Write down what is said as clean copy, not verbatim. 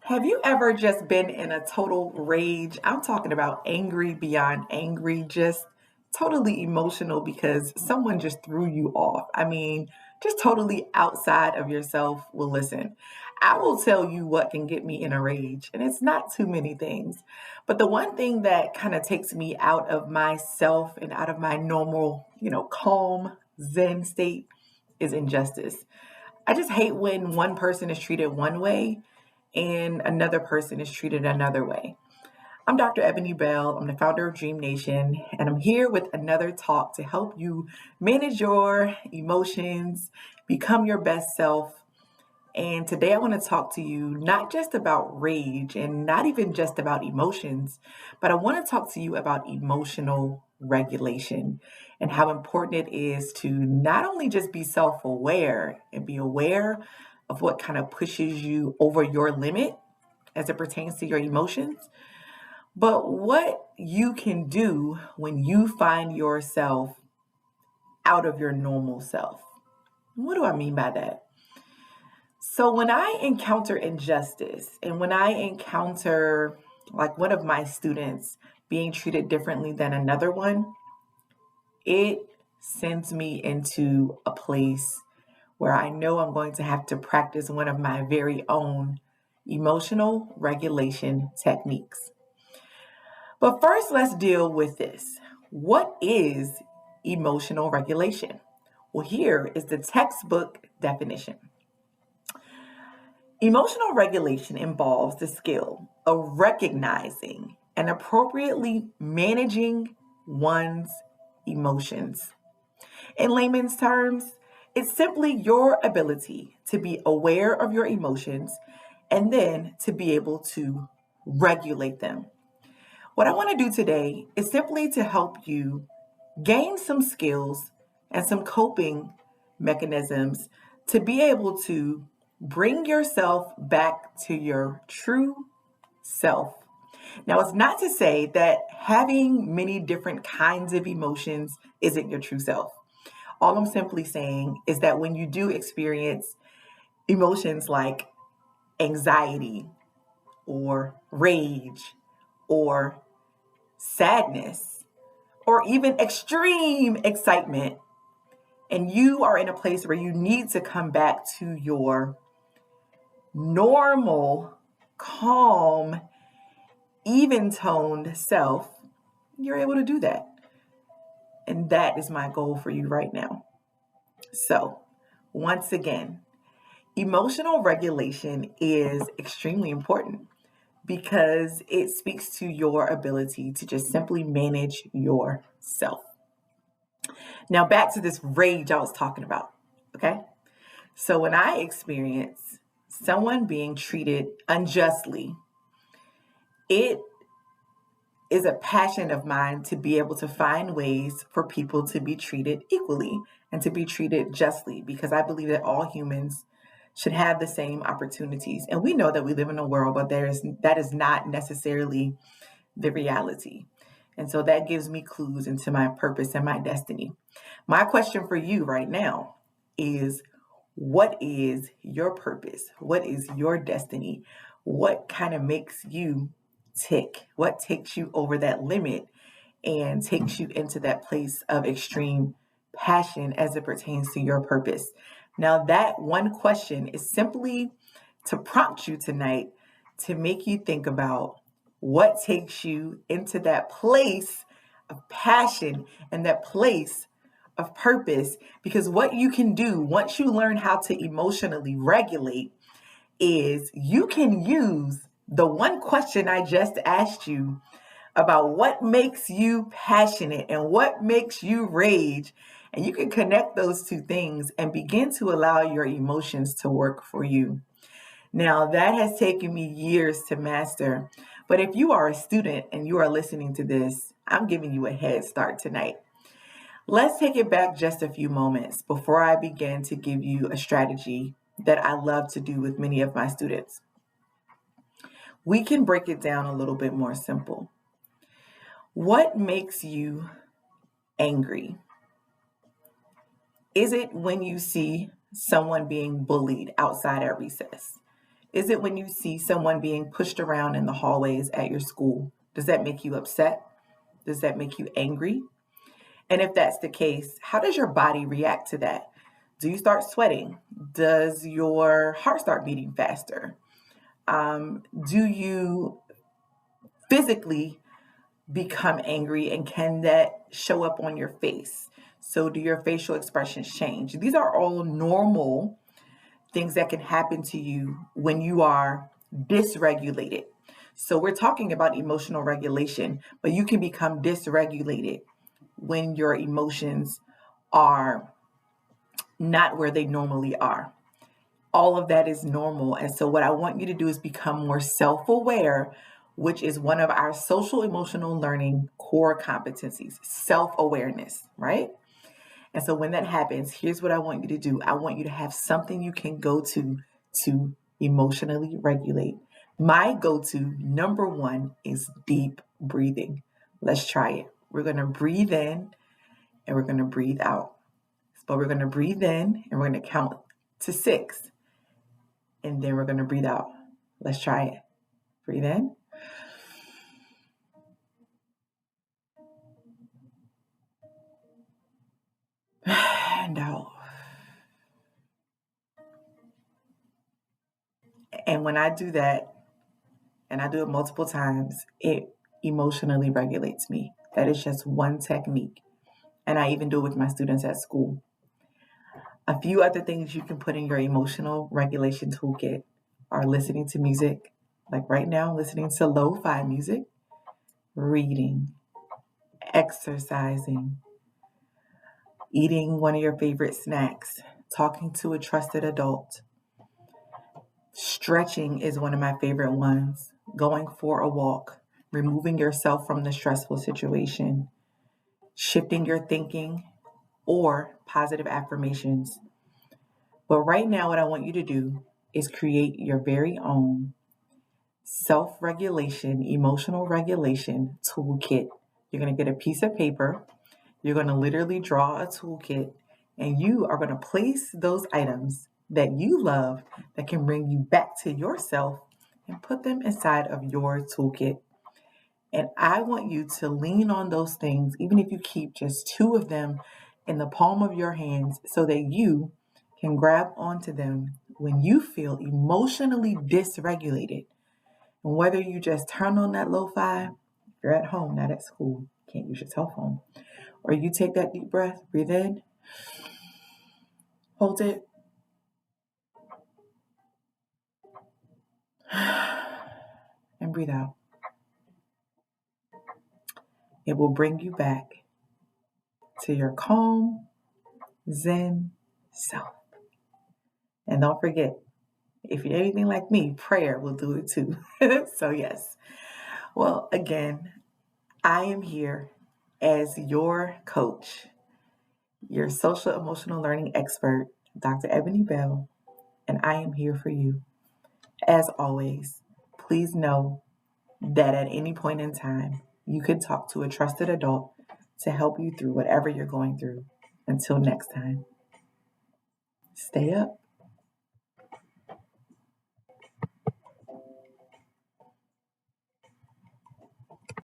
Have you ever just been in a total rage? I'm talking about angry beyond angry, just totally emotional because someone just threw you off. I mean, just totally outside of yourself. Well, listen, I will tell you what can get me in a rage, and it's not too many things. But the one thing that kind of takes me out of myself and out of my normal, calm, zen state is injustice. I just hate when one person is treated one way and another person is treated another way. I'm Dr. Ebony Bell. I'm the founder of Dream Nation, and I'm here with another talk to help you manage your emotions, become your best self. And today I want to talk to you not just about rage and not even just about emotions, but I want to talk to you about emotional regulation and how important it is to not only just be self aware and be aware of what kind of pushes you over your limit as it pertains to your emotions, but what you can do when you find yourself out of your normal self. What do I mean by that? So when I encounter injustice and when I encounter like one of my students being treated differently than another one, it sends me into a place where I know I'm going to have to practice one of my very own emotional regulation techniques. But first, let's deal with this. What is emotional regulation? Well, here is the textbook definition. Emotional regulation involves the skill of recognizing and appropriately managing one's emotions. In layman's terms, it's simply your ability to be aware of your emotions and then to be able to regulate them. What I want to do today is simply to help you gain some skills and some coping mechanisms to be able to bring yourself back to your true self. Now, it's not to say that having many different kinds of emotions isn't your true self. All I'm simply saying is that when you do experience emotions like anxiety or rage or sadness or even extreme excitement, and you are in a place where you need to come back to your normal, calm, even toned self, you're able to do that. And that is my goal for you right now. So, once again, emotional regulation is extremely important because it speaks to your ability to just simply manage yourself. Now, back to this rage I was talking about. Okay. So, when I experience someone being treated unjustly, it is a passion of mine to be able to find ways for people to be treated equally and to be treated justly because I believe that all humans should have the same opportunities. And we know that we live in a world, but that is not necessarily the reality. And so that gives me clues into my purpose and my destiny. My question for you right now is, what is your purpose? What is your destiny? What kind of makes you tick? What takes you over that limit and takes you into that place of extreme passion as it pertains to your purpose? Now, that one question is simply to prompt you tonight to make you think about what takes you into that place of passion and that place of purpose. Because what you can do once you learn how to emotionally regulate is you can use the one question I just asked you about what makes you passionate and what makes you rage. And you can connect those two things and begin to allow your emotions to work for you. Now, that has taken me years to master. But if you are a student and you are listening to this, I'm giving you a head start tonight. Let's take it back just a few moments before I begin to give you a strategy that I love to do with many of my students. We can break it down a little bit more simple. What makes you angry? Is it when you see someone being bullied outside at recess? Is it when you see someone being pushed around in the hallways at your school? Does that make you upset? Does that make you angry? And if that's the case, how does your body react to that? Do you start sweating? Does your heart start beating faster? Do you physically become angry, and can that show up on your face? So do your facial expressions change? These are all normal things that can happen to you when you are dysregulated. So we're talking about emotional regulation, but you can become dysregulated when your emotions are not where they normally are. All of that is normal. And so what I want you to do is become more self-aware, which is one of our social emotional learning core competencies, self-awareness, right? And so when that happens, here's what I want you to do. I want you to have something you can go to emotionally regulate. My go-to number one is deep breathing. Let's try it. We're going to breathe in and we're going to breathe out. But we're going to breathe in and we're going to count to 6. And then we're going to breathe out. Let's try it. Breathe in. And out. And when I do that, and I do it multiple times, it emotionally regulates me. That is just one technique. And I even do it with my students at school. A few other things you can put in your emotional regulation toolkit are listening to music, like right now, listening to lo-fi music, reading, exercising, eating one of your favorite snacks, talking to a trusted adult. Stretching is one of my favorite ones. Going for a walk, removing yourself from the stressful situation, shifting your thinking, or positive affirmations. But right now, what I want you to do is create your very own self-regulation, emotional regulation toolkit. You're going to get a piece of paper. You're going to literally draw a toolkit, and you are going to place those items that you love that can bring you back to yourself and put them inside of your toolkit. And I want you to lean on those things, even if you keep just 2 of them in the palm of your hands, so that you can grab onto them when you feel emotionally dysregulated. And whether you just turn on that lo-fi, if you're at home, not at school, can't use your cell phone, or you take that deep breath, breathe in, hold it, and breathe out. It will bring you back to your calm, zen self. And don't forget, if you're anything like me, prayer will do it too. So yes. Well, again, I am here as your coach, your social emotional learning expert, Dr. Eboni Bell, and I am here for you. As always, please know that at any point in time, you can talk to a trusted adult to help you through whatever you're going through. Until next time, stay up.